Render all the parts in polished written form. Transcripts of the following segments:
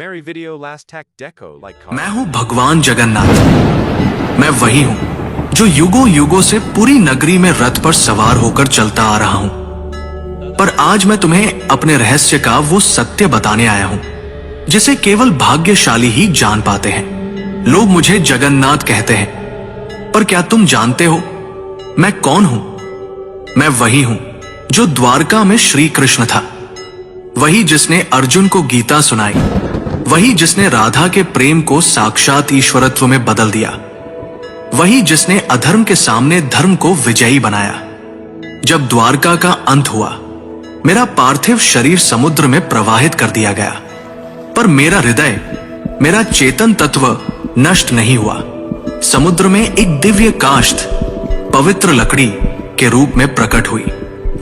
Merry video last tech deco like मैं हूं भगवान जगन्नाथ। मैं वही हूं जो युगों युगों से पूरी नगरी में रथ पर सवार होकर चलता आ रहा हूं। पर आज मैं तुम्हें अपने रहस्य का वो सत्य बताने आया हूं जिसे केवल भाग्यशाली ही जान पाते हैं। लोग मुझे जगन्नाथ कहते हैं, पर क्या तुम जानते हो मैं कौन हूं? मैं वही हूं जो द्वारका में श्री कृष्ण था, वही जिसने अर्जुन को गीता सुनाई, वही जिसने राधा के प्रेम को साक्षात ईश्वरत्व में बदल दिया, वही जिसने अधर्म के सामने धर्म को विजयी बनाया। जब द्वारका का अंत हुआ, मेरा पार्थिव शरीर समुद्र में प्रवाहित कर दिया गया, पर मेरा हृदय, मेरा चेतन तत्व नष्ट नहीं हुआ। समुद्र में एक दिव्य काष्ठ पवित्र लकड़ी के रूप में प्रकट हुई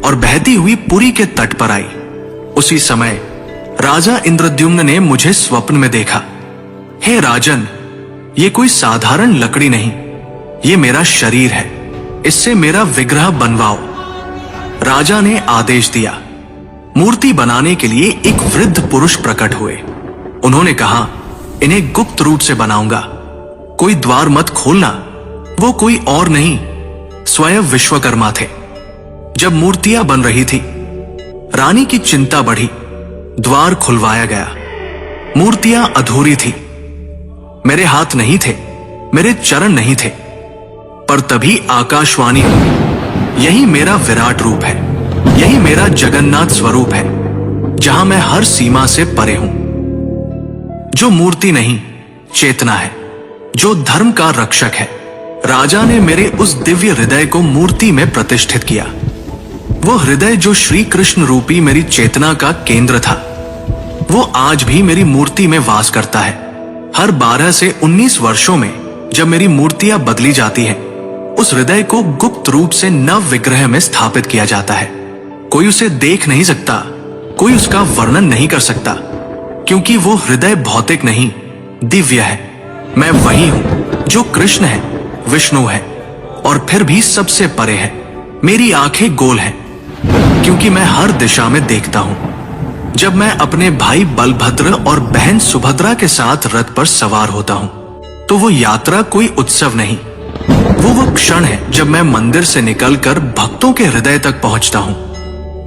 और बहती हुई पुरी के तट पर आई। उसी समय राजा इंद्रद्युम्न ने मुझे स्वप्न में देखा। हे राजन, ये कोई साधारण लकड़ी नहीं, ये मेरा शरीर है, इससे मेरा विग्रह बनवाओ। राजा ने आदेश दिया। मूर्ति बनाने के लिए एक वृद्ध पुरुष प्रकट हुए। उन्होंने कहा, इन्हें गुप्त रूप से बनाऊंगा, कोई द्वार मत खोलना। वो कोई और नहीं, स्वयं विश्वकर्मा थे। जब मूर्तियां बन रही थी, रानी की चिंता बढ़ी। द्वार खुलवाया गया। मूर्तियां अधूरी थी। मेरे हाथ नहीं थे, मेरे चरण नहीं थे, पर तभी आकाशवाणी हुई, यही मेरा विराट रूप है, यही मेरा जगन्नाथ स्वरूप है, जहां मैं हर सीमा से परे हूं। जो मूर्ति नहीं, चेतना है, जो धर्म का रक्षक है। राजा ने मेरे उस दिव्य हृदय को मूर्ति में प्रतिष्ठित किया। वो हृदय जो श्री कृष्ण रूपी मेरी चेतना का केंद्र था, वो आज भी मेरी मूर्ति में वास करता है। हर 12 से 19 वर्षों में जब मेरी मूर्तियां बदली जाती हैं, उस हृदय को गुप्त रूप से नव विग्रह में स्थापित किया जाता है। कोई उसे देख नहीं सकता, कोई उसका वर्णन नहीं कर सकता, क्योंकि वो हृदय भौतिक नहीं, दिव्य है। मैं वही हूं जो कृष्ण है, विष्णु है, और फिर भी सबसे परे है। मेरी आंखें गोल हैं, क्योंकि मैं हर दिशा में देखता हूं। जब मैं अपने भाई बलभद्र और बहन सुभद्रा के साथ रथ पर सवार होता हूं, तो वो यात्रा कोई उत्सव नहीं, वो क्षण है जब मैं मंदिर से निकलकर भक्तों के हृदय तक पहुंचता हूं।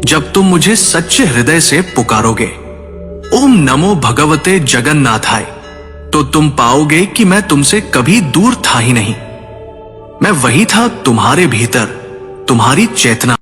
जब तुम मुझे सच्चे हृदय से पुकारोगे, ओम नमो भगवते जगन्नाथाय, तो तुम पाओगे कि मैं तुमसे कभी दूर था ही नहीं। मैं वही था तुम्हारे भीतर, तुम्हारी चेतना।